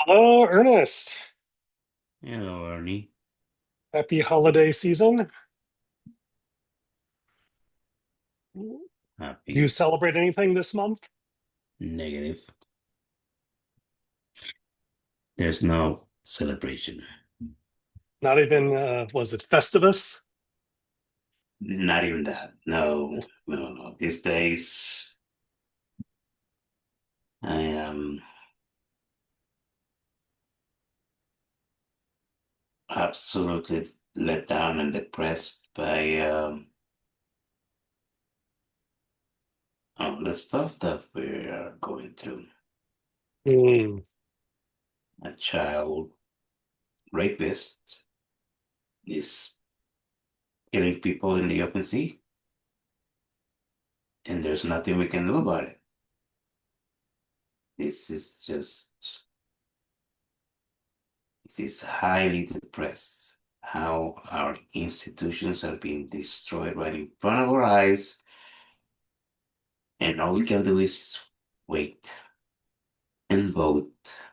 Hello, Ernest. Hello, Ernie. Happy holiday season. Do you Happy. celebrate anything this month? Negative. There's no celebration. Not even, was it Festivus? Not even that. No, no, no. These days, I am absolutely let down and depressed by all the stuff that we are going through. Hmm. A child rapist is killing people in the open sea, and there's nothing we can do about it. This is just It is highly depressed how our institutions are being destroyed right in front of our eyes, and all we can do is wait and vote.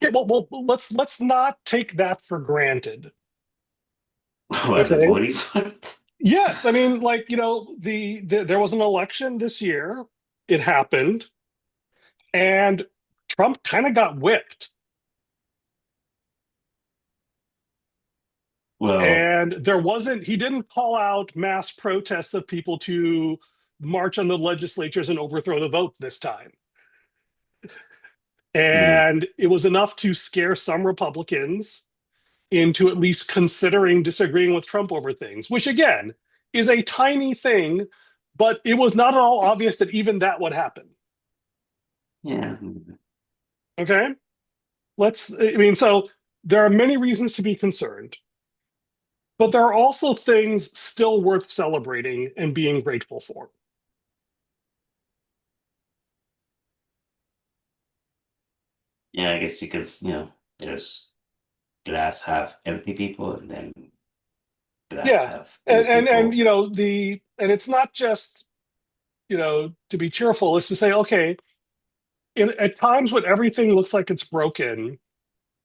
Yeah, let's not take that for granted. While the Okay. voting part. Yes, I mean, like, there was an election this year. It happened, and Trump kind of got whipped. Well, And he didn't call out mass protests of people to march on the legislatures and overthrow the vote this time. mm, And it was enough to scare some Republicans into at least considering disagreeing with Trump over things, which again is a tiny thing, but it was not at all obvious that even that would happen. yeah, Okay. So there are many reasons to be concerned, but there are also things still worth celebrating and being grateful for. yeah. I guess you can, there's glass half empty people, and then glass Yeah. half And, full and, and, people. you know, and it's not just, to be cheerful, it's to say, okay, at times when everything looks like it's broken,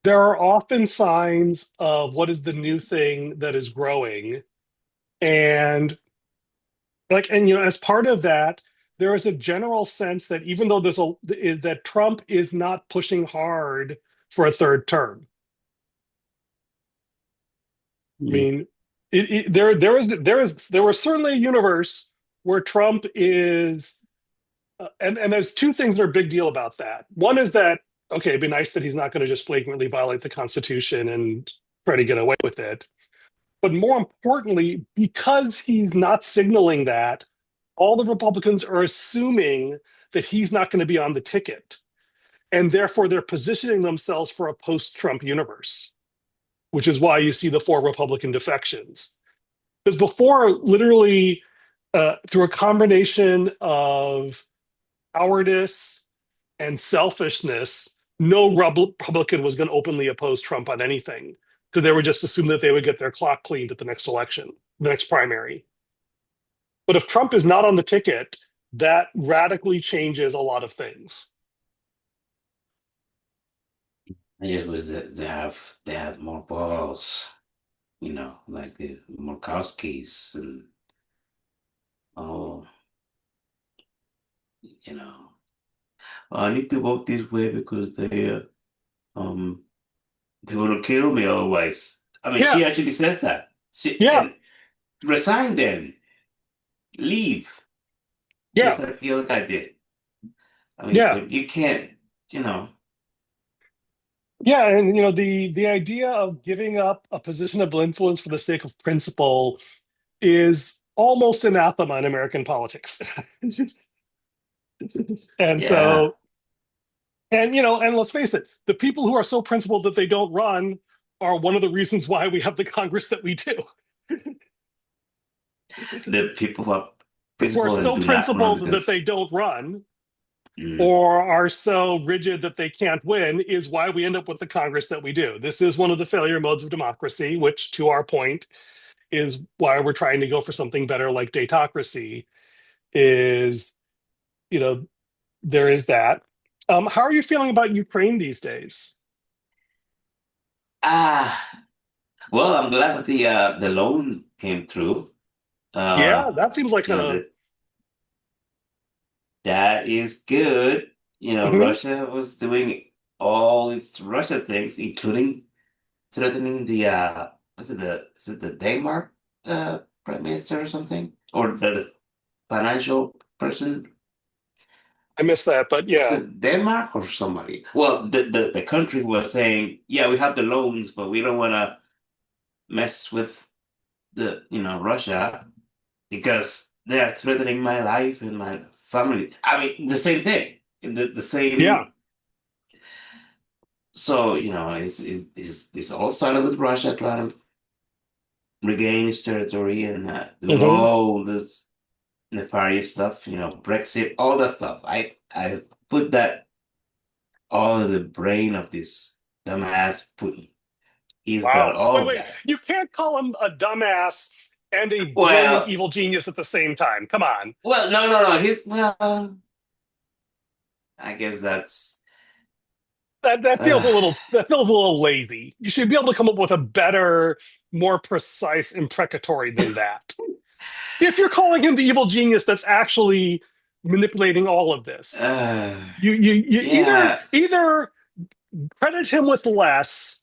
there are often signs of what is the new thing that is growing. And as part of that, there is a general sense that even though that Trump is not pushing hard for a third term. I Mm, mean, there was certainly a universe where Trump is, and there's two things that are a big deal about that. One is that, okay, it'd be nice that he's not going to just flagrantly violate the Constitution and try to get away with it. But more importantly, because he's not signaling that, all the Republicans are assuming that he's not going to be on the ticket. And therefore, they're positioning themselves for a post Trump universe, which is why you see the four Republican defections. Because before, literally, through a combination of cowardice and selfishness, no Republican was going to openly oppose Trump on anything because they would just assume that they would get their clock cleaned at the next election, the next primary. But if Trump is not on the ticket, that radically changes a lot of things. I just wish that they have more balls, like the Murkowskis and oh, you know. I need to vote this way because um they want to kill me otherwise. I mean, Yeah, she actually says that. She yeah, and resign then, leave, yeah, just like the other guy did. I mean, yeah, but you can't, you know. yeah. And the idea of giving up a position of influence for the sake of principle is almost anathema in American politics. and Yeah, so and let's face it, the people who are so principled that they don't run are one of the reasons why we have the Congress that we do. the people who are Who are principled and so do not run principled that they because don't run mm, or are so rigid that they can't win is why we end up with the Congress that we do. This is one of the failure modes of democracy, which, to our point, is why we're trying to go for something better like Datocracy. Is you know there is that. How are you feeling about Ukraine these days? Ah, well, I'm glad that the loan came through. Yeah, that seems like You know, a. that is good. You know, Mhm. Russia was doing all its Russia things, including threatening the is it the Denmark prime minister or something? Or the financial person? I missed that, but Was yeah. it Denmark or somebody? Well, the country was saying, yeah, we have the loans, but we don't want to mess with Russia because they are threatening my life and my family. I mean, the same thing. The Yeah. same. So, it's all started with Russia trying to regain its territory and doing Hmm. all this nefarious stuff, Brexit, all that stuff. I put that all in the brain of this dumbass Putin. He's got Wow. Wait, all wait. that. You can't call him a dumbass and a brilliant Well, evil genius at the same time. Come on. no, no, no. I guess that's. Uh, That feels a little lazy. You should be able to come up with a better, more precise imprecatory than that. If you're calling him the evil genius that's actually manipulating all of this, uh, you yeah. either credit him with less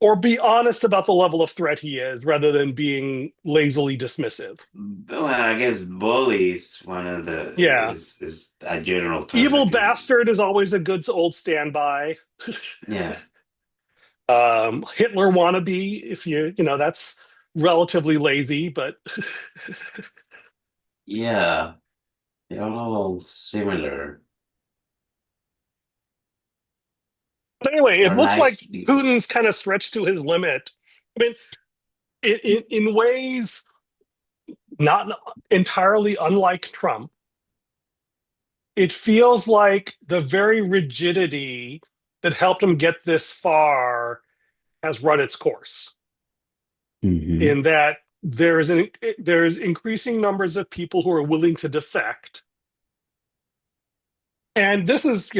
or be honest about the level of threat he is rather than being lazily dismissive. Well, I guess bully is one of the Yeah. is a general term Evil that can be bastard used. is always a good old standby. Yeah, Hitler wannabe, if that's relatively lazy, but yeah. They're all similar. but anyway, it They're looks nice like people. Putin's kind of stretched to his limit. I mean, in ways not entirely unlike Trump, it feels like the very rigidity that helped him get this far has run its course. Hmm. In that there's increasing numbers of people who are willing to defect. And this is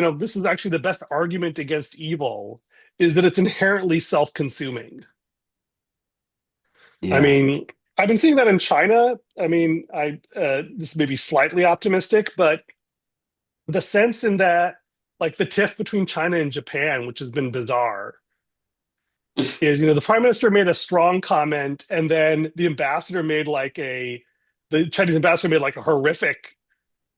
actually the best argument against evil is that it's inherently self-consuming. I Yeah. mean, I've been seeing that in China. I mean, I this may be slightly optimistic, but the sense in that like the tiff between China and Japan, which has been bizarre, is the prime minister made a strong comment, and then the Chinese ambassador made like a horrific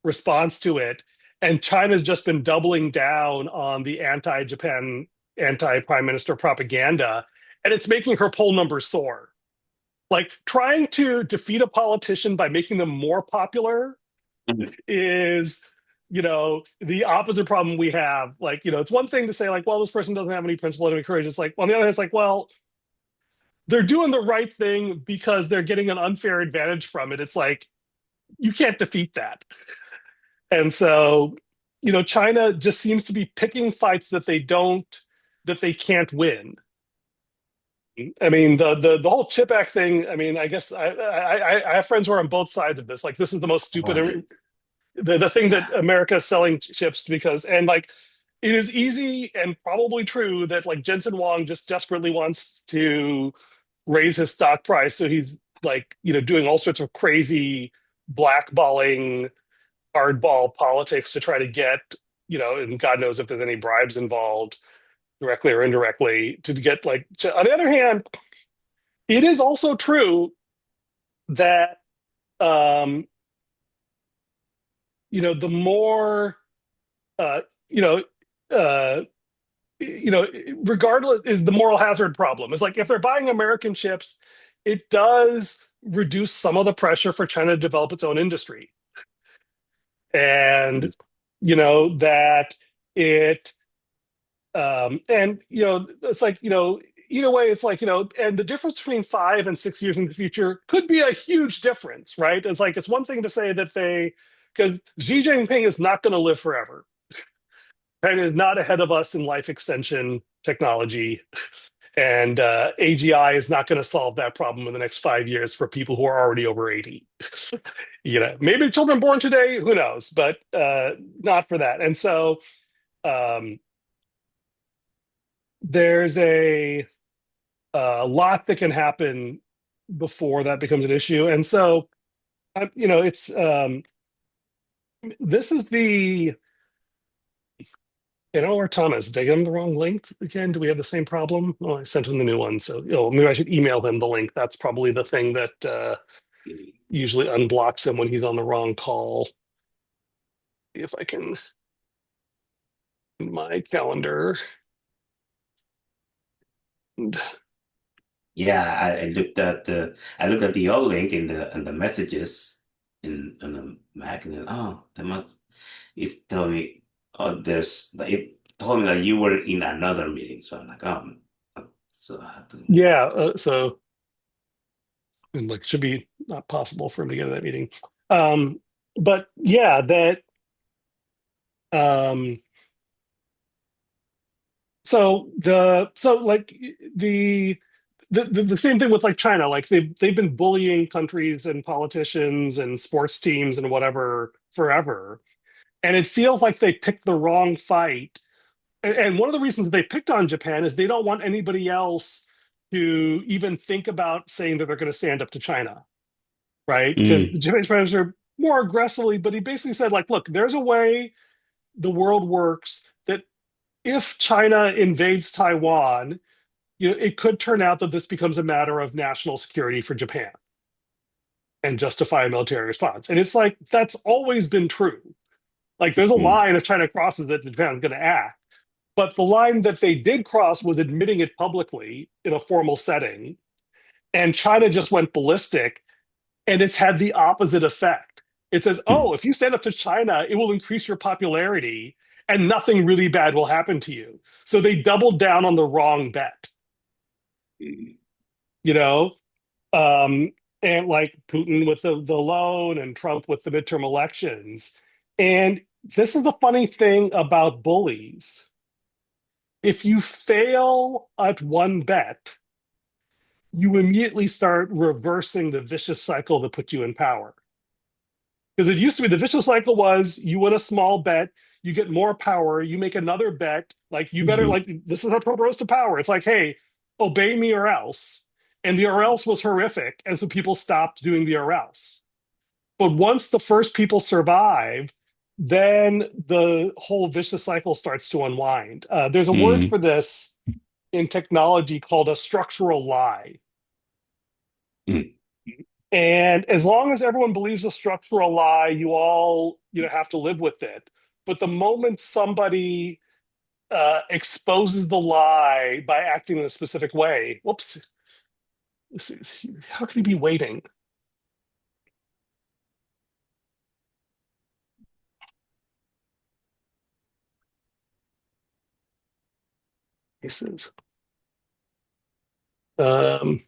response to it, and China's just been doubling down on the anti-Japan, anti-prime minister propaganda, and it's making her poll numbers soar. Like trying to defeat a politician by making them more popular is the opposite problem we have. Like it's one thing to say like, well, this person doesn't have any principle and any courage. It's like, on the other hand, it's like, well, they're doing the right thing because they're getting an unfair advantage from it. It's like you can't defeat that. And so China just seems to be picking fights that they can't win. I mean, the whole chip act thing. I mean, I guess I have friends who are on both sides of this. Like, this is the most Well, stupid, the thing that yeah. America is selling chips because, and like, it is easy and probably true that like Jensen Huang just desperately wants to raise his stock price, so he's like doing all sorts of crazy blackballing hardball politics to try to get and God knows if there's any bribes involved directly or indirectly to get like on the other hand, it is also true that um the more uh you know uh you know regardless is the moral hazard problem. It's like if they're buying American chips, it does reduce some of the pressure for China to develop its own industry, and that it and it's like either way it's like and the difference between 5 and 6 years in the future could be a huge difference, right? It's like it's one thing to say that they because Xi Jinping is not going to live forever. China is not ahead of us in life extension technology, and AGI is not going to solve that problem in the next 5 years for people who are already over 80. Maybe children born today, who knows, but not for that. And so um, there's a a lot that can happen before that becomes an issue. And so, it's this is the or Thomas. Did I give him the wrong link again? Do we have the same problem? Oh, I sent him the new one. So, maybe I should email him the link. That's probably the thing that usually unblocks him when he's on the wrong call. See if I can in my calendar. And Yeah, I looked at the old link in the messages in the Mac, and then, oh, that must it's telling me, oh, it told me that you were in another meeting, so I'm like, oh, so I have to. yeah, so and like should be not possible for him to get to that meeting. But yeah, that um so like the same thing with like China, like they've been bullying countries and politicians and sports teams and whatever forever. And it feels like they picked the wrong fight. And one of the reasons they picked on Japan is they don't want anybody else to even think about saying that they're going to stand up to China, right? Because the Mm, Japanese prime minister more aggressively, but he basically said, like, look, there's a way the world works that if China invades Taiwan, it could turn out that this becomes a matter of national security for Japan and justify a military response. And it's like that's always been true. Like there's a mm, line if China crosses it, Japan's going to act. But the line that they did cross was admitting it publicly in a formal setting. And China just went ballistic, and it's had the opposite effect. It says, oh, mm, if you stand up to China, it will increase your popularity and nothing really bad will happen to you. So they doubled down on the wrong bet, mm. you know? Um, and like Putin with the loan and Trump with the midterm elections. And this is the funny thing about bullies. If you fail at one bet, you immediately start reversing the vicious cycle that put you in power. Because it used to be the vicious cycle was you win a small bet, you get more power, you make another bet, like you better, Mhm. like, this is how Trump rose to power. It's like, hey, obey me or else. And the or else was horrific. And so people stopped doing the or else. But once the first people survive, then the whole vicious cycle starts to unwind. There's a word Mm, for this in technology called a structural lie. mm, And as long as everyone believes a structural lie, you all have to live with it. But the moment somebody exposes the lie by acting in a specific way, whoops, how can he be waiting? This is um,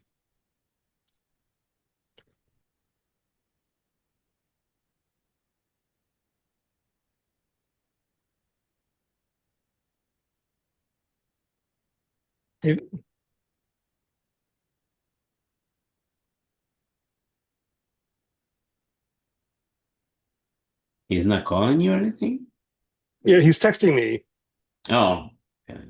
he's not calling you or anything? yeah, he's texting me. Oh, okay.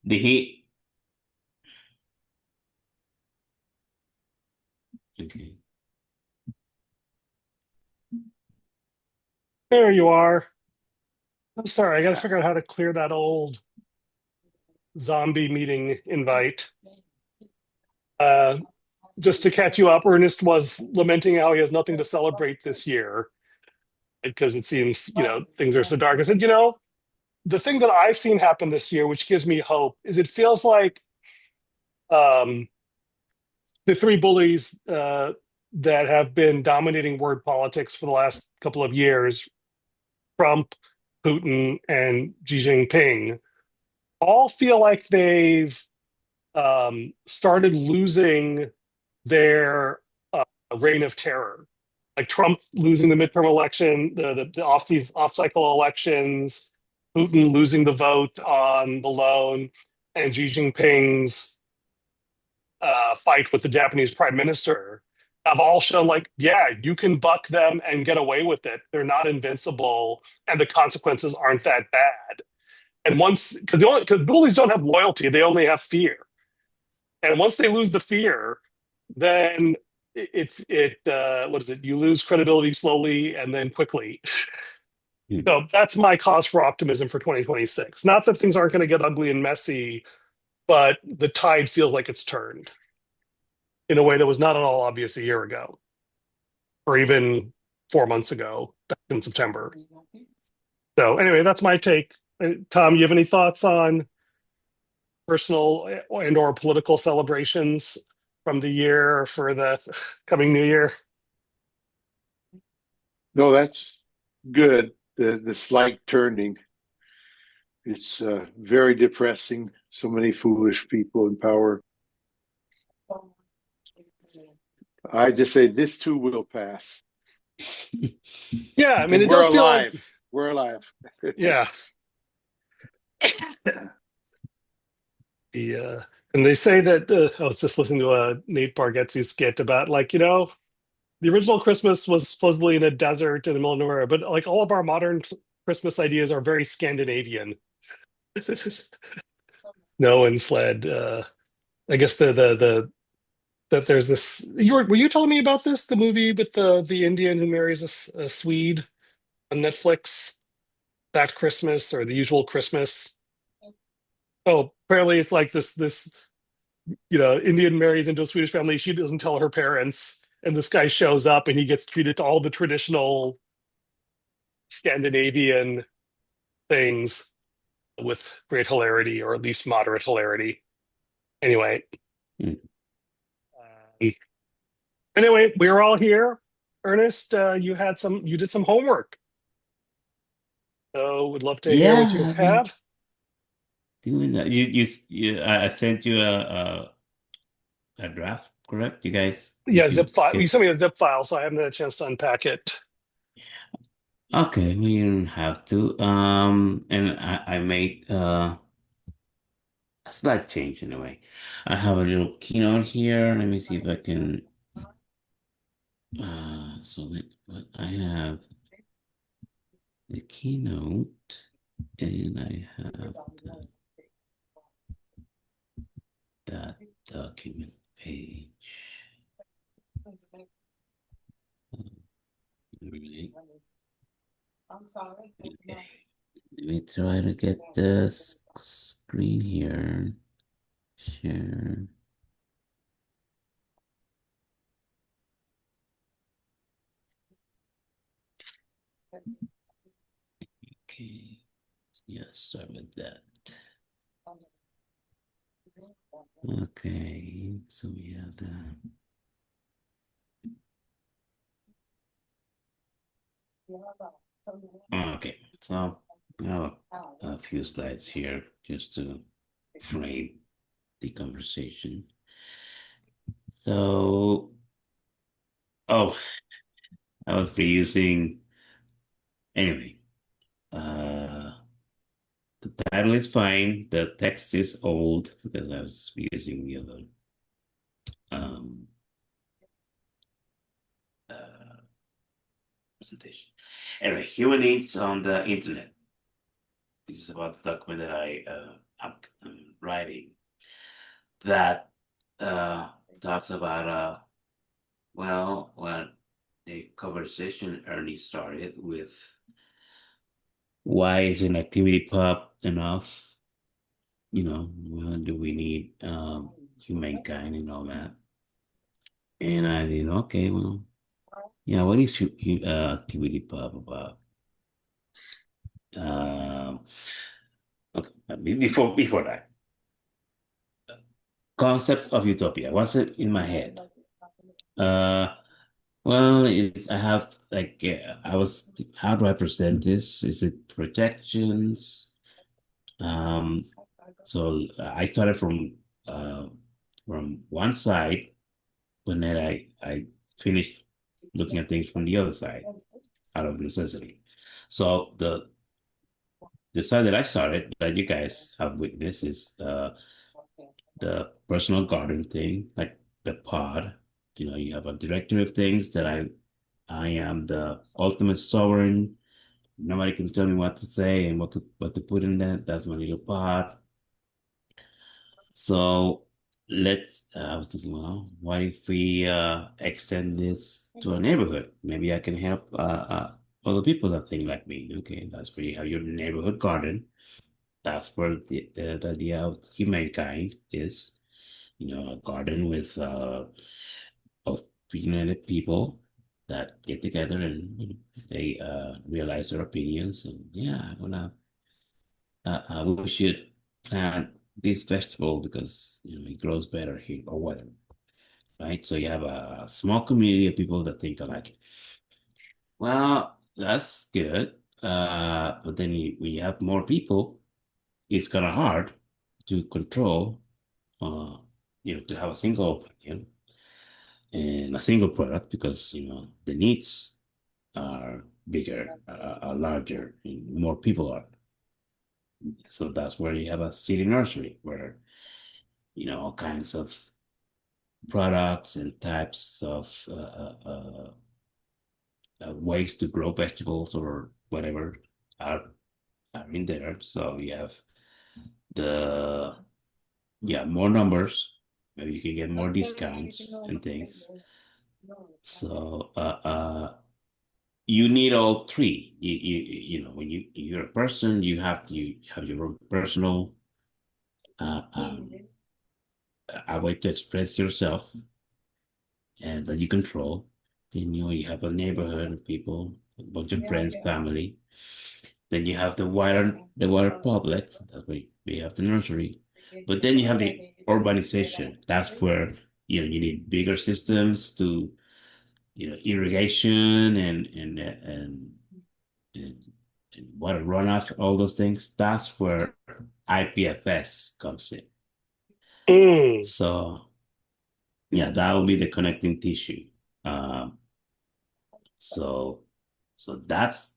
Did he? Okay. There you are. I'm sorry, I got to figure out how to clear that old zombie meeting invite. Uh, just to catch you up, Ernest was lamenting how he has nothing to celebrate this year because it seems, things are so dark. I said, the thing that I've seen happen this year, which gives me hope, is it feels like um, the three bullies that have been dominating word politics for the last couple of years, Trump, Putin, and Xi Jinping, all feel like they've started losing their reign of terror. Like Trump losing the midterm election, the off cycle elections, Putin losing the vote on the loan, and Xi Jinping's fight with the Japanese prime minister have all shown like, yeah, you can buck them and get away with it. They're not invincible, and the consequences aren't that bad. And once, because bullies don't have loyalty, they only have fear. And once they lose the fear, then what is it? You lose credibility slowly and then quickly. Hmm. So that's my cause for optimism for 2026. Not that things aren't going to get ugly and messy, but the tide feels like it's turned in a way that was not at all obvious a year ago, or even 4 months ago, back in September. So anyway, that's my take. Tom, you have any thoughts on personal and or political celebrations from the year for the coming new year? No, that's good. The slight turning. It's very depressing. So many foolish people in power. I just say this too will pass. Yeah, I mean, And it we're does feel like, alive. We're alive. yeah. And they say that I was just listening to a Nate Bargatze skit about like, the original Christmas was supposedly in a desert in the middle of nowhere, but like all of our modern Christmas ideas are very Scandinavian. Snow and sled. I guess the that there's this. Were you telling me about this? The movie with the Indian who marries a Swede on Netflix, That Christmas or The Usual Christmas. Oh, apparently it's like this Indian marries into a Swedish family. She doesn't tell her parents, and this guy shows up and he gets treated to all the traditional Scandinavian things with great hilarity, or at least moderate hilarity. Anyway, Hmm. anyway, we are all here. Ernest, you did some homework, so would love to hear what you Yeah, I've been have. doing that. I sent you a draft, correct? You guys, Yeah, did zip you file. You get? sent me a zip file, so I haven't had a chance to unpack it. Okay, well, you don't have to. And I made a slight change in a way. I have a little keynote here. Let me see if I can. What I have the keynote, and I have that document page. Right. Okay. Let me try to get this screen here. Share. Okay. Yeah, start with that. Okay, so we have that. Okay, so now a few slides here just to frame the conversation. So, oh, I was reusing, anyway, the title is fine. The text is old because I was using the other um, uh, presentation. Anyway, human needs on the internet. This is about the document that I'm writing that talks about when the conversation Ernest started with why is an activity pub enough? When do we need humankind and all that? And I did okay, well, yeah, what is activity pub about? Um, okay, before that, concepts of utopia. What's it in my head? Uh, well, I have like how do I present this? Is it projections? Um, so I started from one side, but then I finished looking at things from the other side out of necessity. So the side that I started that you guys have witnessed is the personal garden thing, like the pod. You have a directory of things that I am the ultimate sovereign. Nobody can tell me what to say and what to put in that. That's my little pod. So I was thinking, well, what if we extend this to a neighborhood? Maybe I can help other people that think like me. Okay, that's where you have your neighborhood garden. That's where the idea of humankind is. A garden with of opinionated people that get together and they realize their opinions. And yeah, we should plant this vegetable because it grows better here or whatever, right? So you have a small community of people that think alike. Well, that's good. But then when you have more people, it's kind of hard to control, uh, to have a single opinion and a single product because, the needs are bigger, are larger, and more people are. So that's where you have a city nursery where, all kinds of products and types of ways to grow vegetables or whatever are, are in there. So you have the, yeah, more numbers. Maybe you can get more discounts and things. So you need all three. When you're a person, you have your own personal a way to express yourself and that you control. Then you have a neighborhood of people, a bunch of friends, family. Then you have the wider public. That way we have the nursery. But then you have the urbanization. That's where you need bigger systems to irrigation and, and water runoff, all those things. That's where IPFS comes in. Mm. So yeah, that will be the connecting tissue. Um, so that's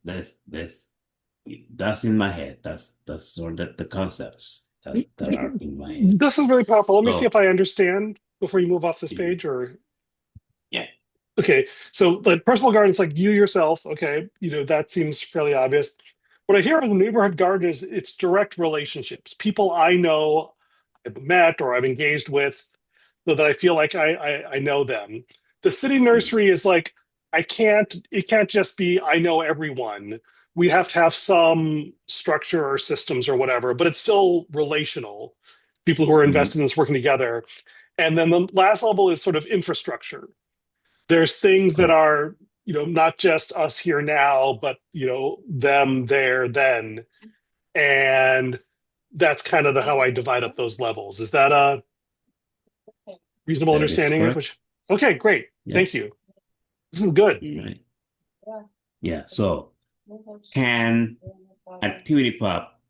in my head. That's sort of the concepts that are in my head. This is really powerful. Let me see So if I understand before you move off this mhm, page. Or yeah. okay, so the personal gardens, like you yourself. Okay, that seems fairly obvious. What I hear of the neighborhood garden is it's direct relationships, people I know, I've met or I've engaged with, so that I feel like I know them. The city Mhm, nursery is like it can't just be I know everyone. We have to have some structure or systems or whatever, but it's still relational. People who are mhm, invested in this working together. And then the last level is sort of infrastructure. There's things that correct. are, not just us here now, but them there then. And that's kind of how I divide up those levels. Is that a reasonable That is understanding of correct. which? Okay, great. Yeah. Thank you. This is good. Right. Yeah. So can activity pop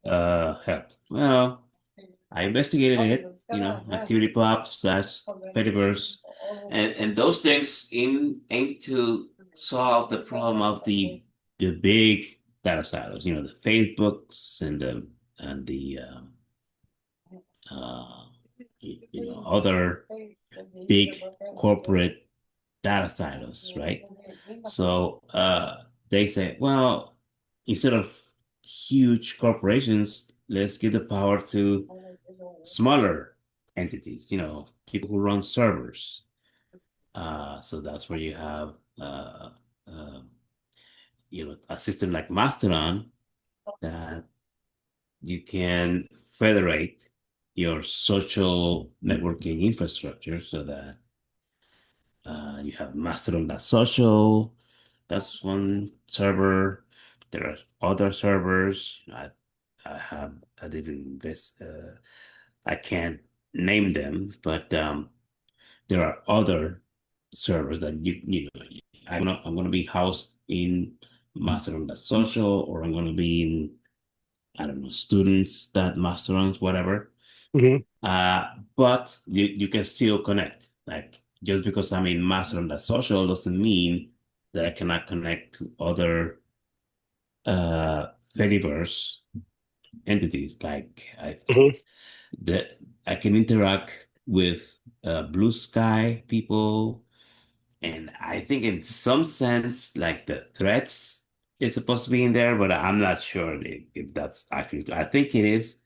help? Well, I investigated it, activity pop slash Fediverse, and those things aim to solve the problem of the big data silos, the Facebooks and the uh, other big corporate data silos, right? So they say, well, instead of huge corporations, let's give the power to smaller entities, people who run servers. So that's where you have, uh, a system like Mastodon that you can federate your social networking infrastructure so that you have Mastodon.social. That's one server. There are other servers. I didn't invest. I can't name them, but there are other servers that I'm gonna be housed in Mastodon.social, or I'm gonna be in, I don't know, students that Mastodons, whatever. Mhm. But you can still connect. Like, just because I'm in Mastodon.social doesn't mean that I cannot connect to other Fediverse entities. Like Mhm. the I can interact with blue sky people, and I think in some sense, like the threats is supposed to be in there, but I'm not sure if that's actually. I think it is,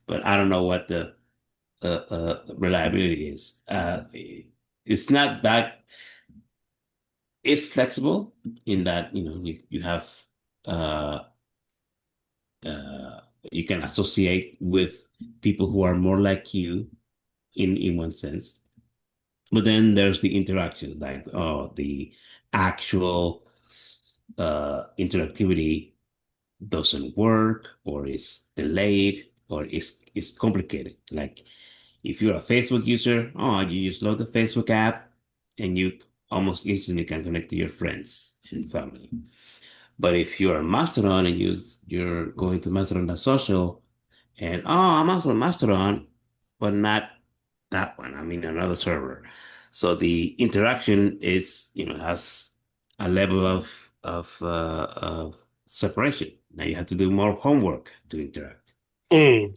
but I don't know what the reliability is. It's not that it's flexible in that you have uh, uh, you can associate with people who are more like you in one sense. But then there's the interaction, like the actual interactivity doesn't work or is delayed or is complicated. Like if you're a Facebook user, you just load the Facebook app and you almost instantly can connect to your friends and family. But if you're a Mastodon and you're going to Mastodon.social and I'm also a Mastodon, but not that one. I mean another server. So the interaction is, has a level of separation. Now you have to do more homework to interact. Mm.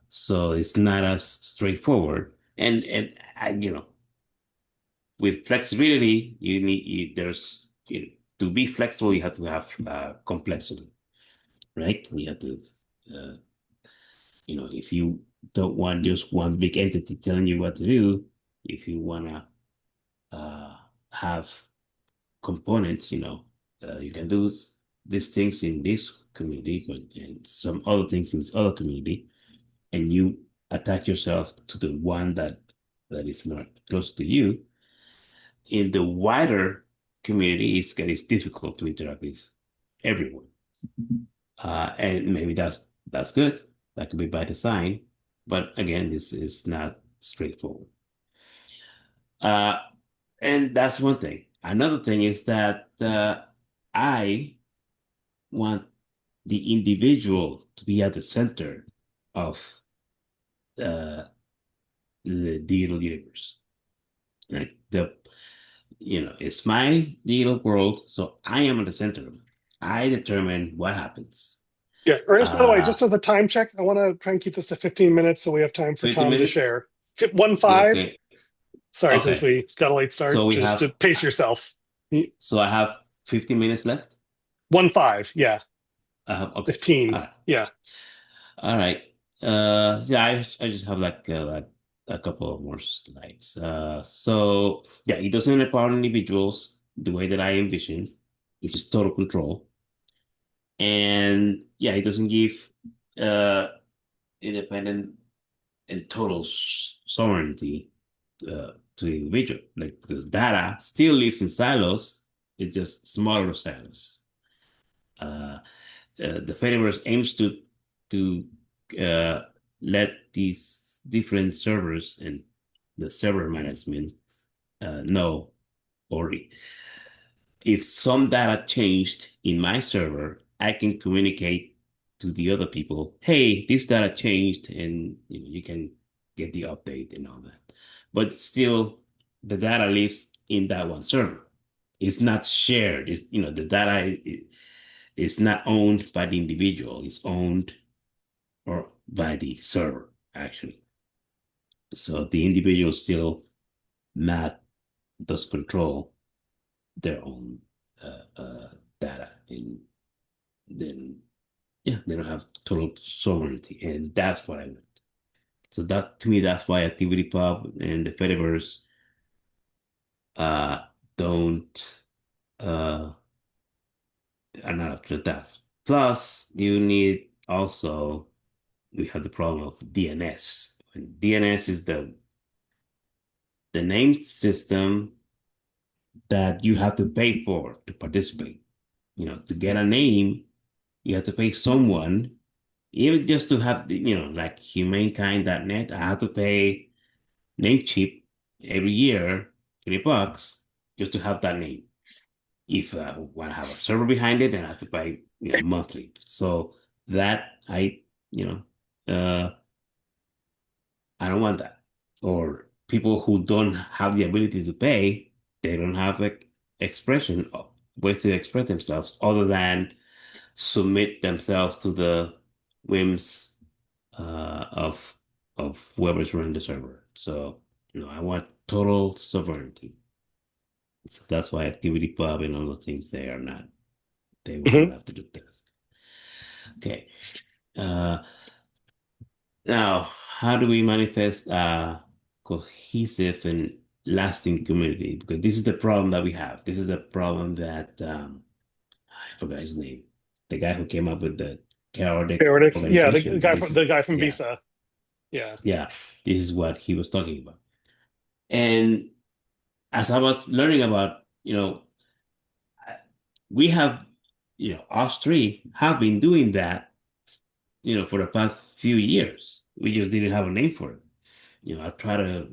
So it's not as straightforward. And with flexibility, to be flexible, you have to have complexity, right? You have to, uh, if you don't want just one big entity telling you what to do, if you want to have components, you can do these things in this community, but and some other things in this other community, and you attach yourself to the one that is not close to you. In the wider community, it's difficult to interact with everyone. And maybe that's good. That could be by design. But again, this is not straightforward. Uh, and that's one thing. Another thing is that I want the individual to be at the center of uh, the digital universe. Like it's my digital world, so I am at the center of it. I determine what happens. Yeah, Ernest, by the way, Uh, just as a time check, I want to try and keep this to 15 minutes so we have time for 50 Tom to minutes? share. 1-5. Okay. Sorry, since Okay. we got a late So start, we just to have pace yourself. so I have 15 minutes left. 1-5, yeah. I have okay. 15, yeah. All right. Yeah, I just have like a couple of more slides. So yeah, it doesn't empower individuals the way that I envision, which is total control. And yeah, it doesn't give uh independent and total sovereignty to the individual. Like because data still lives in silos, it's just smaller silos. Uh, the Fediverse aims to uh, let these different servers and the server management know, or if some data changed in my server, I can communicate to the other people, hey, this data changed, and you can get the update and all that. But still, the data lives in that one server. It's not shared. The data is not owned by the individual. It's owned or by the server, actually. So the individual still not does control their own data, and then yeah, they don't have total sovereignty, and that's what I want. So that to me, that's why ActivityPub and the Fediverse uh, don't uh, are not up to the task. Plus, you need also we have the problem of DNS. And DNS is the name system that you have to pay for to participate. To get a name, you have to pay someone, even just to have like Humanekind.net. I have to pay Namecheap every year, $20, just to have that name. If I want to have a server behind it, then I have to pay monthly. So that you know, uh, I don't want that. Or people who don't have the ability to pay, they don't have expression ways to express themselves other than submit themselves to the whims of of whoever's running the server. So, I want total sovereignty. So that's why ActivityPub and all those things, they will not Mhm. have to do this. Okay. Uh, Now, how do we manifest a cohesive and lasting community? Because this is the problem that we have. This is the problem that I forgot his name. The guy who came up with the chaotic Theoretic, yeah, organization. This the is, guy from yeah, Visa, yeah. yeah. This is what he was talking about. And as I was learning about, we have, us three have been doing that, for the past few years. We just didn't have a name for it. I try to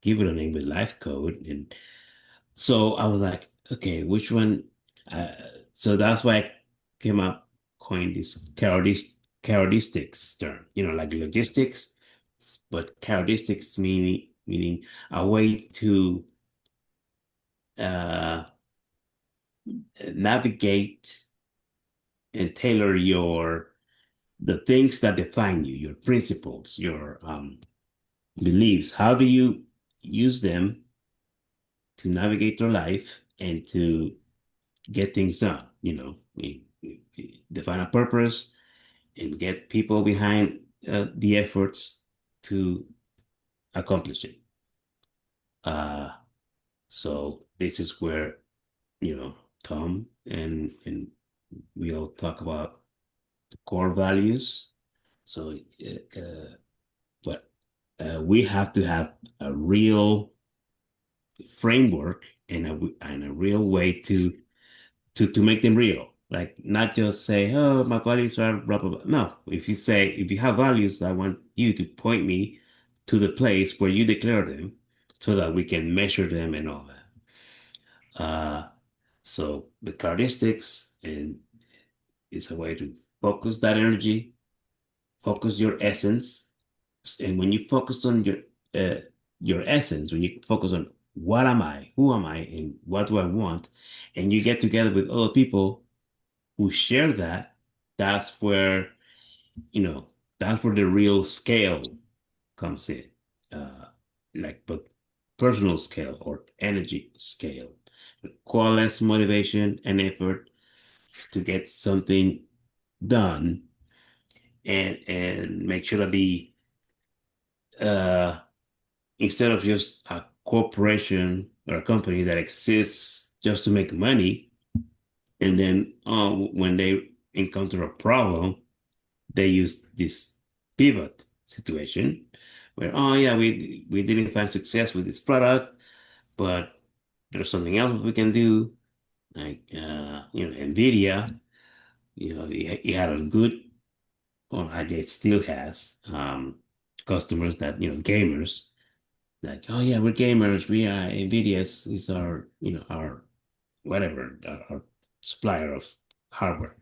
give it a name with life code. And so I was like, okay, which one? Uh, so that's why I came up, coined this chaotistics term, like logistics, but chaotistics meaning a way to uh, navigate and tailor the things that define you, your principles, your beliefs. How do you use them to navigate your life and to get things done? We define a purpose and get people behind the efforts to accomplish it. Uh, so this is where, Tom and we all talk about the core values. So, but we have to have a real framework and a real way to make them real. Like not just say, oh, my values are blah blah blah. No, if you have values, I want you to point me to the place where you declare them so that we can measure them and all that. So the characteristics and is a way to focus that energy, focus your essence. And when you focus on your essence, when you focus on what am I, who am I, and what do I want, and you get together with other people who share that, that's where, you know, that's where the real scale comes in. Uh, but personal scale or energy scale. Coalesce motivation and effort to get something done and make sure that the uh instead of just a corporation or a company that exists just to make money, and then when they encounter a problem, they use this pivot situation where, oh yeah, we didn't find success with this product, but there's something else we can do, like NVIDIA, it had a good, or I guess still has customers that gamers. Like, oh yeah, we're gamers. We are NVIDIA's is our, our whatever, our supplier of hardware.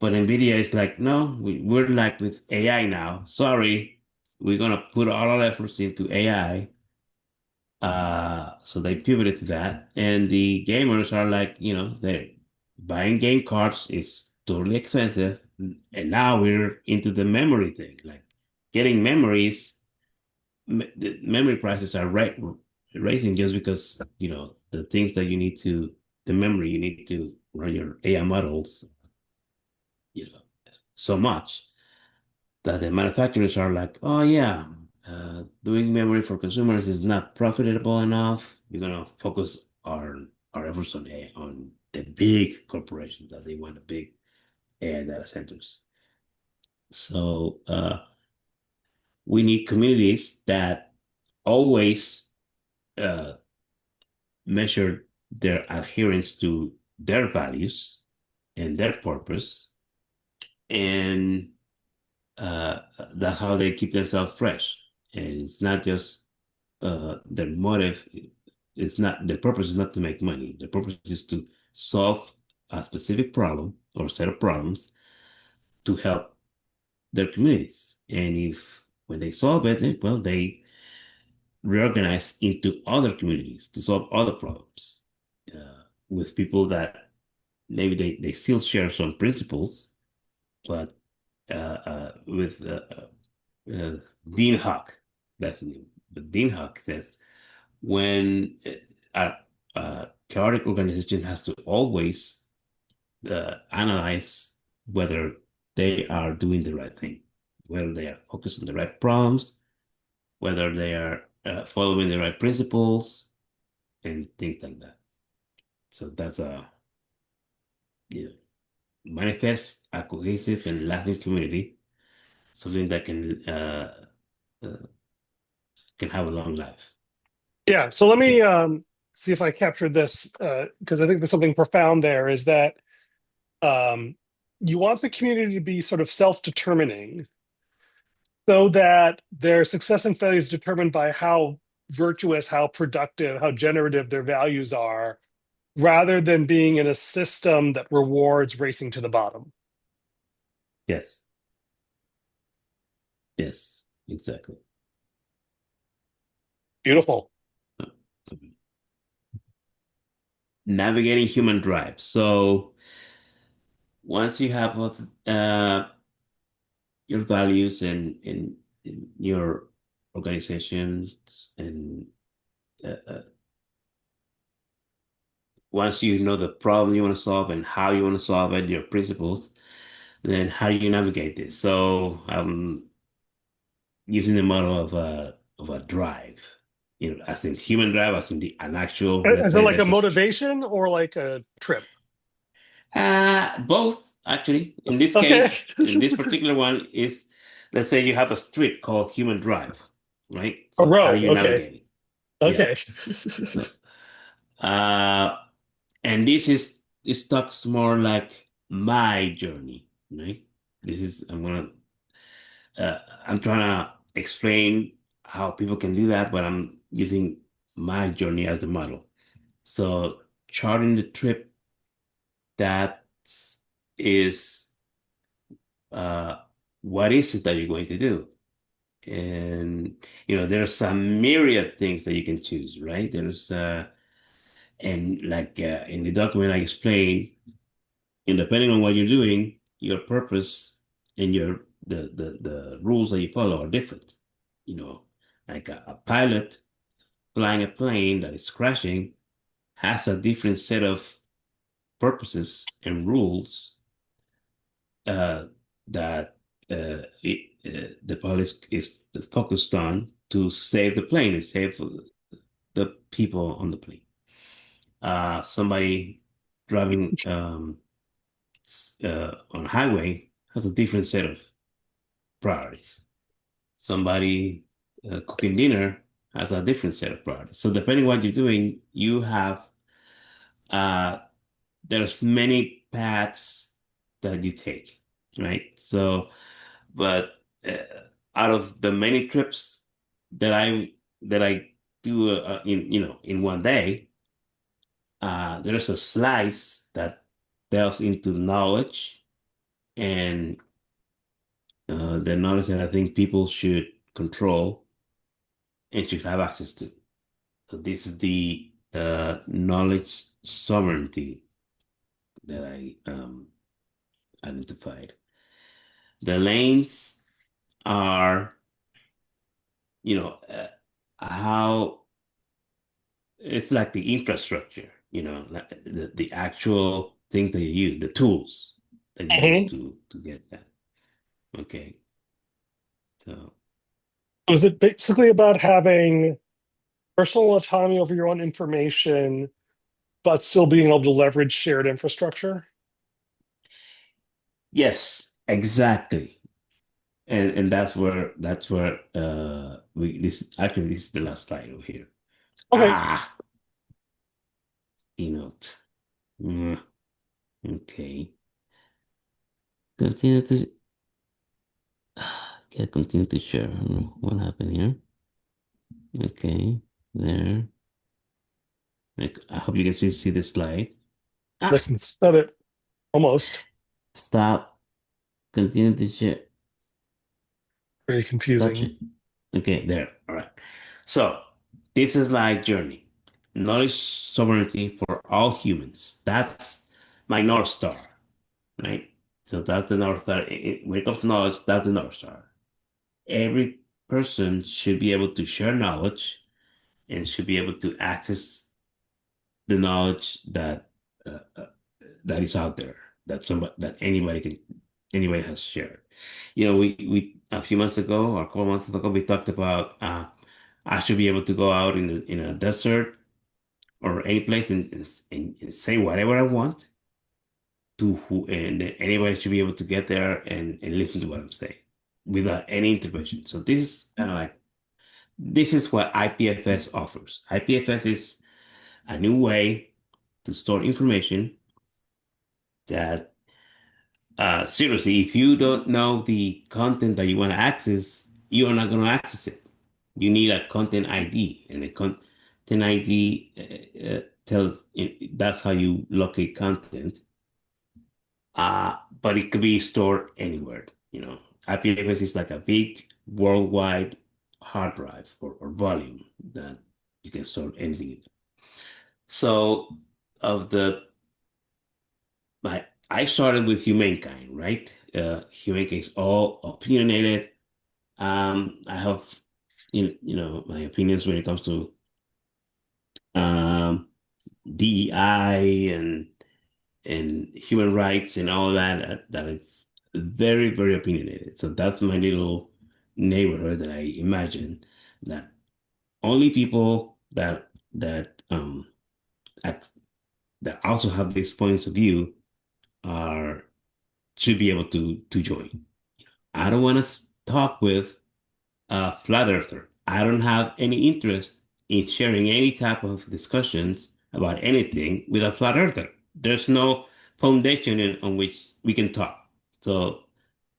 But NVIDIA is like, no, we're like with AI now. Sorry, we're gonna put all our efforts into AI. So they pivoted to that, and the gamers are like, they're buying game cards is totally expensive, and now we're into the memory thing, like getting memories the memory prices are raising just because the things that you need to the memory you need to run your AI models you know so much that the manufacturers are like, oh yeah, doing memory for consumers is not profitable enough. We're gonna focus our efforts on on the big corporations that they want the big AI data centers. So we need communities that always uh, measure their adherence to their values and their purpose, and that's how they keep themselves fresh. And it's not just their motive. It's not their purpose is not to make money. The purpose is to solve a specific problem or set of problems to help their communities. And if when they solve it, well, they reorganize into other communities to solve other problems with people that maybe they still share some principles, but with uh, Dean Huck, that's his name. But Dean Huck says when a chaotic organization has to always analyze whether they are doing the right thing, whether they are focused on the right problems, whether they are following the right principles, and things like that. So that's a you know, manifest a cohesive and lasting community, something that uh, can have a long life. Yeah. So let me Okay. see if I captured this because I think there's something profound there. Is that um, you want the community to be sort of self-determining, so that their success and failure is determined by how virtuous, how productive, how generative their values are, rather than being in a system that rewards racing to the bottom. Yes. Yes. Exactly. Beautiful. Navigating human drive. So once you have your values in your organizations and once you know the problem you want to solve and how you want to solve it, your principles, then how do you navigate this? So using the model of a drive, as in human drive, as in an actual, let's Is it say like a there's motivation or like a trip? both actually. In this Okay. case, in this particular one is, let's say you have a street called Human Drive, right? A So how do row. you Okay. navigate it? Yeah. Okay. So, uh, and this talks more like my journey, right? This is I'm trying to explain how people can do that, but I'm using my journey as a model. So charting the trip that is uh, what is it that you're going to do? And there's a myriad things that you can choose, right? There's and like in the document I explained, and depending on what you're doing, your purpose and the rules that you follow are different. You know, like a pilot flying a plane that is crashing has a different set of purposes and rules uh, that the pilot is focused on to save the plane and save the people on the plane. Somebody driving on a highway has a different set of priorities. Somebody cooking dinner has a different set of priorities. So depending what you're doing, you have uh, there's many paths that you take, right? So, but uh, out of the many trips that I do, in one day, there's a slice that delves into knowledge and the knowledge that I think people should control and should have access to. So this is the knowledge sovereignty that I identified. The lanes are, how it's like the infrastructure, like the actual things that you use, the tools that you use Mhm. to get that. Okay, so So is it basically about having personal autonomy over your own information, but still being able to leverage shared infrastructure? yes, exactly. And that's where we this actually this is the last slide over here. Okay. Keynote. Mm, okay. Continue to continue to share. I don't know what happened here. Okay, there. Like, I hope you can see the slide. Ah, That's not it. Almost. stop. Continue to share. Very Stop. confusing. Okay, there. All right. So this is my journey. Knowledge sovereignty for all humans. That's my North Star, right? So that's the North Star. When it comes to knowledge, that's the North Star. every person should be able to share knowledge and should be able to access the knowledge that is out there, that anybody has shared. We a few months ago or a couple months ago we talked about I should be able to go out in a desert or any place and say whatever I want and anybody should be able to get there and listen to what I'm saying without any intervention. So this is what IPFS offers. IPFS is a new way to store information that seriously, if you don't know the content that you want to access, you are not going to access it. You need a content ID, and the content ID tells that's how you locate content. But it could be stored anywhere. IPFS is like a big worldwide hard drive or volume that you can store anything in. So, of the I started with Humankind, right? Humankind is all opinionated. I have, my opinions when it comes to um, DEI and human rights and all that. That is very, very opinionated. So that's my little neighborhood that I imagine that only people act, that also have these points of view are should be able to join. I don't want to talk with a flat earther. I don't have any interest in sharing any type of discussions about anything with a flat earther. There's no foundation on which we can talk. So,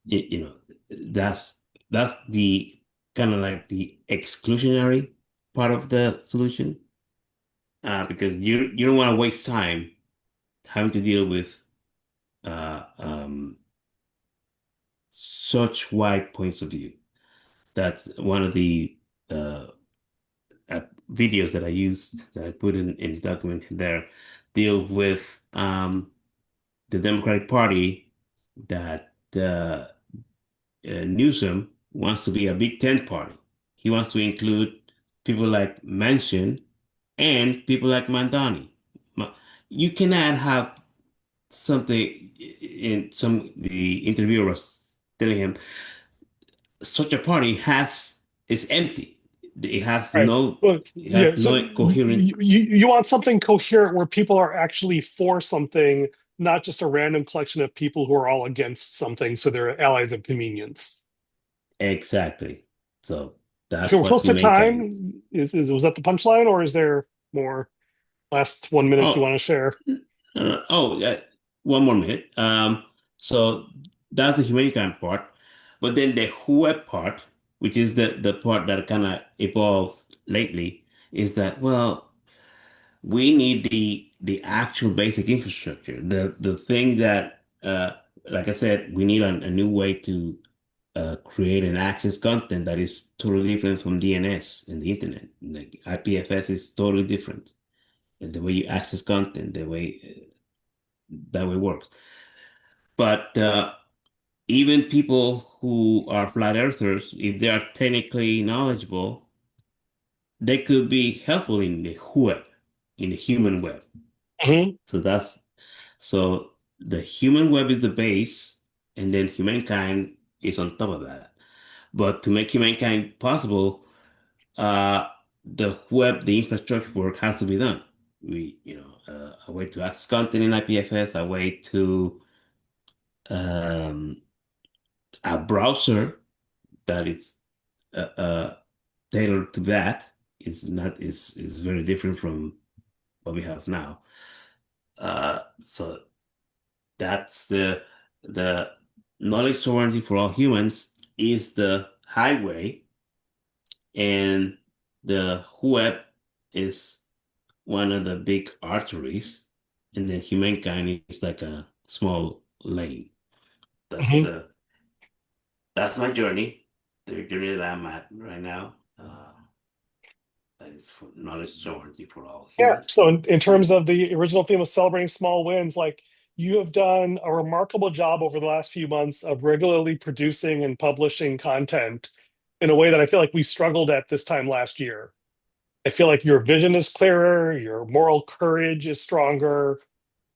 that's the kind of like the exclusionary part of the solution, because you don't want to waste time having to deal with uh, um, such wide points of view. That's one of the uh, videos that I used that I put in the document there deal with the Democratic Party that Newsom wants to be a Big Tent party. He wants to include people like Manchin and people like Mandani. You cannot have something the interviewer was telling him such a party is empty. It has Right. no Well, it yeah. has So no coherent. you want something coherent where people are actually for something, not just a random collection of people who are all against something, so they're allies of convenience. Exactly. So Okay, that's we're what close to humankind. time. Was that the punchline, or is there more? Last 1 minute you Oh, want to share? yeah, one more minute. So that's the humankind part, but then the HUWeb part, which is the part that kind of evolved lately, is that well, we need the actual basic infrastructure, the thing that like I said, we need a new way to create and access content that is totally different from DNS and the internet. Like IPFS is totally different. And the way you access content, the way that way works. But even people who are flat earthers, if they are technically knowledgeable, they could be helpful in the web, in the human web. Mhm. So so the human web is the base, and then humankind is on top of that. But to make humankind possible, uh, the infrastructure work has to be done. A way to access content in IPFS, a way to um, a browser that is tailored to that is very different from what we have now. So that's the knowledge sovereignty for all humans is the highway, and the web is one of the big arteries, and then humankind is like a small lane. That's Mhm. the that's my journey, the journey that I'm at right now. That is for knowledge sovereignty for all Yeah. humans. So in terms of the original theme of celebrating small wins, like you have done a remarkable job over the last few months of regularly producing and publishing content in a way that I feel like we struggled at this time last year. I feel like your vision is clearer, your moral courage is stronger,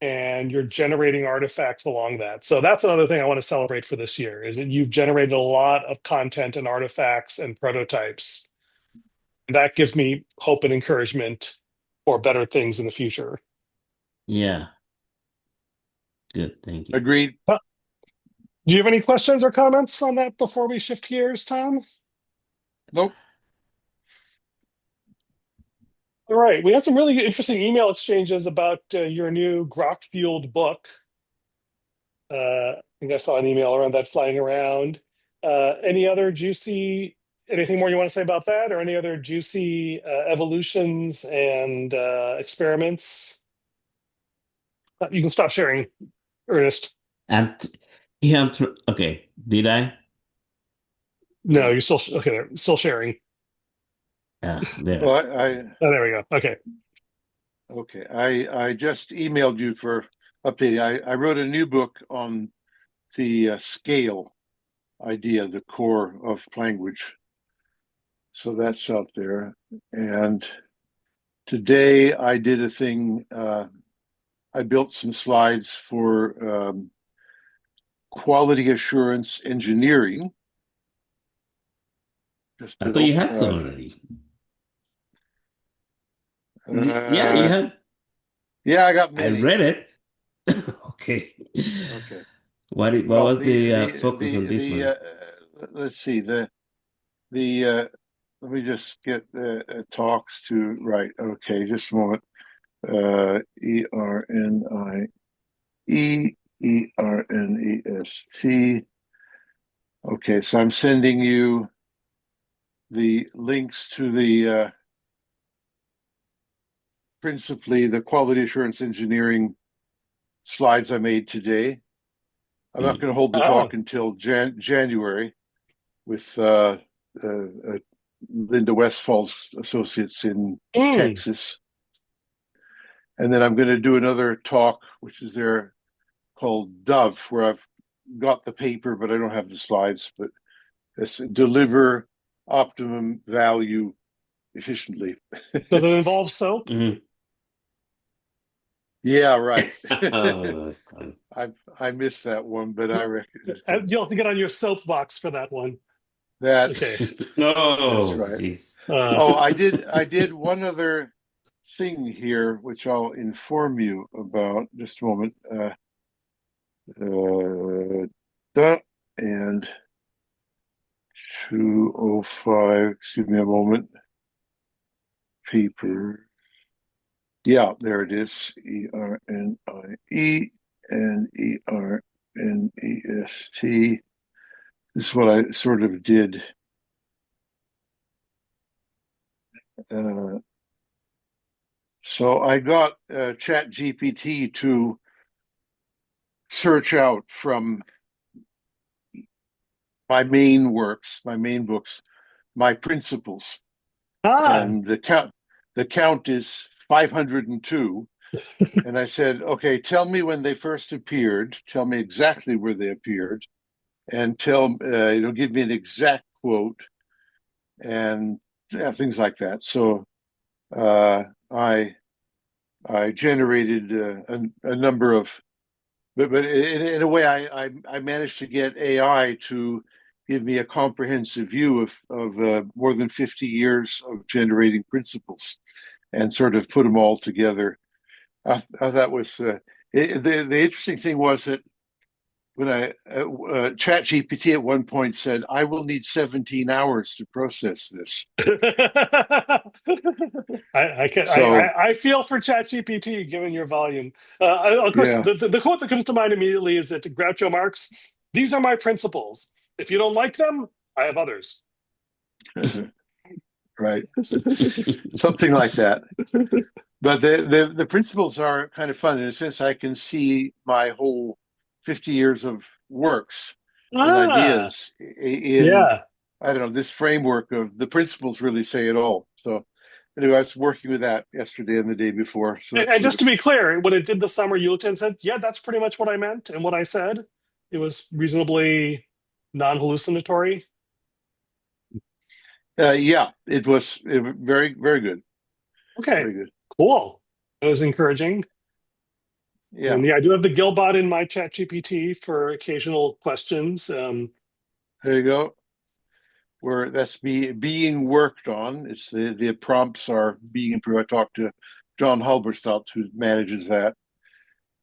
and you're generating artifacts along that. So that's another thing I want to celebrate for this year, is that you've generated a lot of content and artifacts and prototypes. That gives me hope and encouragement for better things in the future. Yeah. Good. Thank you. Agreed. Do you have any questions or comments on that before we shift gears, Tom? Nope. All right. We had some really interesting email exchanges about your new grok-fueled book. I think I saw an email around that flying around. Any other juicy, anything more you want to say about that, or any other juicy evolutions and experiments? You can stop sharing, Ernest. Yeah, okay. Did I? No, you're still okay. There, still sharing. There. Well, Oh, there we go. Okay. okay. I just emailed you for updating. I wrote a new book on the scale idea, the core of language. So that's out there. And today I did a thing. I built some slides for quality assurance engineering. Just I built, thought you had some already. Yeah, you had. Yeah, I got I many. read it. Okay. Okay. What Well, was the focus on this one? let's see, let me just get the talks to right. Okay, just a moment. ERNIEERNEST. Okay, so I'm sending you the links to the principally the quality assurance engineering slides I made today. I'm not going to hold the talk until January with Linda Westfall's associates in Texas. And then I'm going to do another talk, which is there called Dove, where I've got the paper, but I don't have the slides, but it's deliver optimum value efficiently. Does it involve soap? Yeah, right. Oh, I missed that one, but I reckon You'll have to get on your soapbox for that one. that. Okay. No, That's right. jeez. Oh, I did one other thing here, which I'll inform you about. Just a moment. And 205. Excuse me a moment. Paper. Yeah, there it is. ERNIE and ERNEST. This is what I sort of did. So I got ChatGPT to search out from my main works, my main books, my principles, and the count is 502. And I said, okay, tell me when they first appeared, tell me exactly where they appeared, and give me an exact quote, and things like that. So I generated a number of, but in a way, I managed to get AI to give me a comprehensive view of more than 50 years of generating principles, and sort of put them all together. I thought was the interesting thing was that when ChatGPT at one point said, "I will need 17 hours to process this." I feel for ChatGPT given your volume. Of course, Yeah. the quote that comes to mind immediately is that Groucho Marx, "These are my principles. If you don't like them, I have others." Right. Something like that. But the principles are kind of fun in a sense. I can see my whole 50 years of works and ideas in, I don't know, this framework of the principles really say it all. So anyway, I was working with that yesterday and the day before. So And just to be clear, when it did the summer, you looked and said, yeah, that's pretty much what I meant and what I said. It was reasonably non-hallucinatory. Yeah, it was very, very good. Okay, Very good. cool. It was encouraging. Yeah, And yeah, I do have the Gilbot in my chat GPT for occasional questions. there you go. Where that's being worked on. It's the prompts are being improved. I talked to John Halberstadt, who manages that,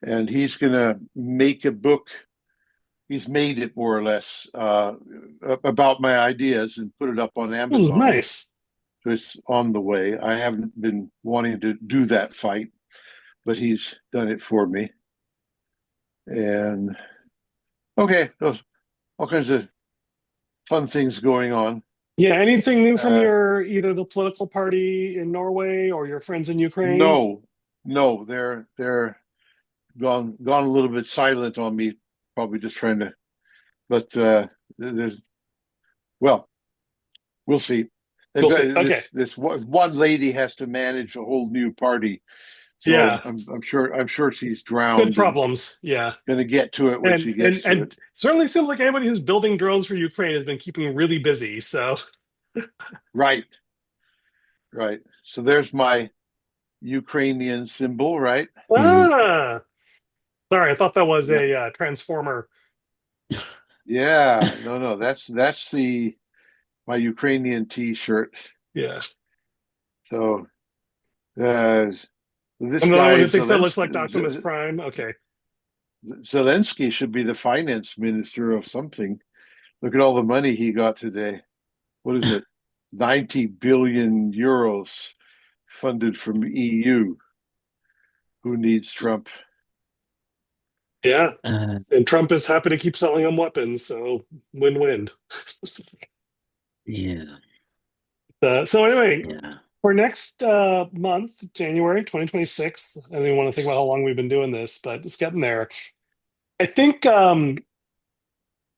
and he's going to make a book. He's made it more or less about my ideas and put it up on Amazon. Nice. So it's on the way. I haven't been wanting to do that fight, but he's done it for me. And okay, those all kinds of fun things going on. Yeah, anything new from your either the political party in Norway or your friends in Ukraine? No, they're gone a little bit silent on me, probably just trying to. But there's well, we'll see. We'll see. Okay. This one lady has to manage a whole new party, so Yeah. I'm sure she's drowned. Good problems. Yeah. Going to get to it when she gets to it. Certainly seems like anybody who's building drones for Ukraine has been keeping really busy. So right. So there's my Ukrainian symbol, right? ah, sorry, I thought that was a transformer. Yeah, no, that's my Ukrainian T-shirt. Yeah. So this Another guy one who thinks that looks like Optimus Prime. Okay. Zelensky should be the finance minister of something. Look at all the money he got today. What is it? 90 billion euros funded from EU. Who needs Trump? Yeah. And Trump is happy to keep selling them weapons, so win-win. Yeah. So anyway, Yeah. for next month, January 2026, I don't even want to think about how long we've been doing this, but it's getting there. I think I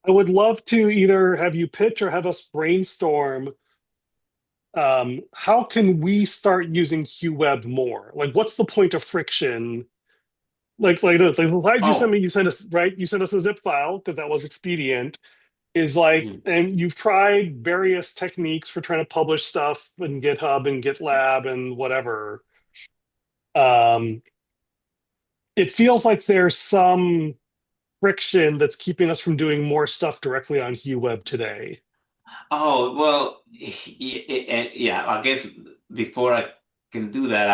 would love to either have you pitch or have us brainstorm how can we start using HUWeb more? Like, what's the point of friction? Like the slides you sent me, you sent us, right? You sent us a zip file because that was expedient. Is like, and you've tried various techniques for trying to publish stuff in GitHub and GitLab and whatever. It feels like there's some friction that's keeping us from doing more stuff directly on HUWeb today. Oh, well, yeah, I guess before I can do that,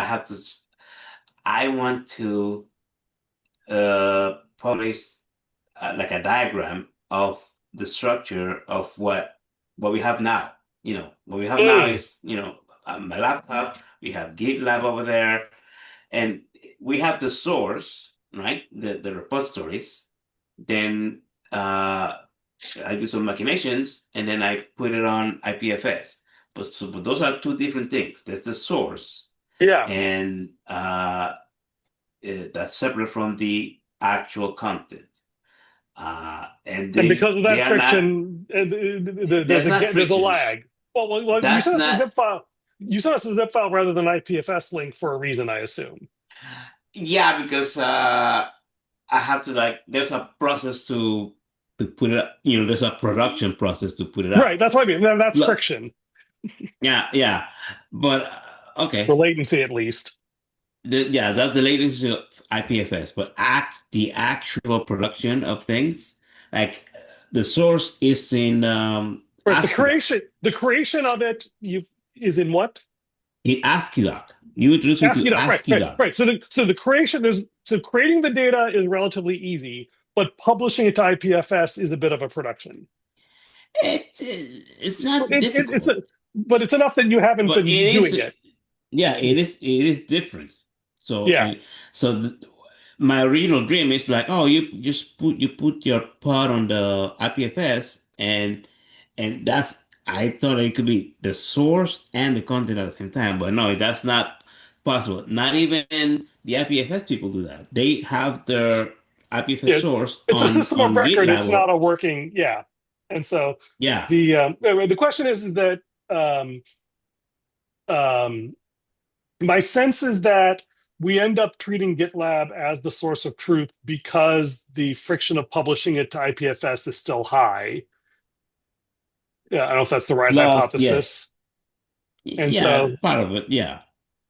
I want to publish like a diagram of the structure of what we have now. What we have now is, my laptop, we have GitLab over there, and we have the source, right? The repositories. Then I do some machinations, and then I put it on IPFS. But those are two different things. There's the source, and that's separate from the actual content. And because of that friction, there's a lag. Well, you sent us a zip file. You sent us a zip file rather than IPFS link for a reason, I assume. Yeah, because I have to there's a process to put it up. There's a production process to put it up. Right, that's what I mean. That's friction. Yeah. But okay. For latency, at least. That's the latency of IPFS. But the actual production of things, like the source is in right, the creation of it is in what? In AsciiDoc. You introduce me to AsciiDoc. Right. So the creation creating the data is relatively easy, but publishing it to IPFS is a bit of a production. It's not difficult. But it's enough that you haven't been doing it. Yeah, it is different. So yeah. My original dream is like, oh, you put your pod on the IPFS and that's, I thought it could be the source and the content at the same time, but no, that's not possible. Not even the IPFS people do that. They have their IPFS source. It's a system of record. It's not a working, And so the question is that my sense is that we end up treating GitLab as the source of truth because the friction of publishing it to IPFS is still high. Yeah, I don't know if that's the right hypothesis. And Yeah, so, part of it. Yeah.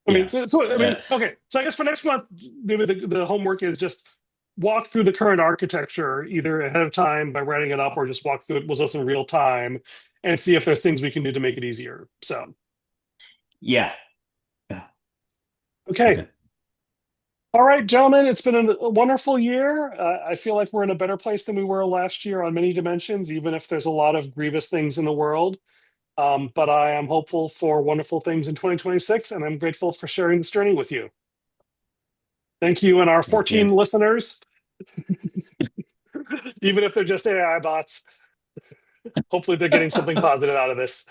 I mean, Yeah. okay. So I guess for next month, maybe the homework is just walk through the current architecture either ahead of time by writing it up or just walk through it with us in real time and see if there's things we can do to make it easier. So, Yeah. Yeah. okay. Okay. All right, gentlemen, it's been a wonderful year. I feel like we're in a better place than we were last year on many dimensions, even if there's a lot of grievous things in the world. But I am hopeful for wonderful things in 2026, and I'm grateful for sharing this journey with you. Thank you, and our 14 Okay. listeners, even if they're just AI bots, hopefully they're getting something positive out of this.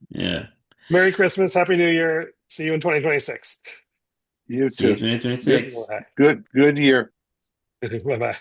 Yeah. Merry Christmas, Happy New Year. See you in 2026. You See you too. Good, 2026. good year. Bye bye.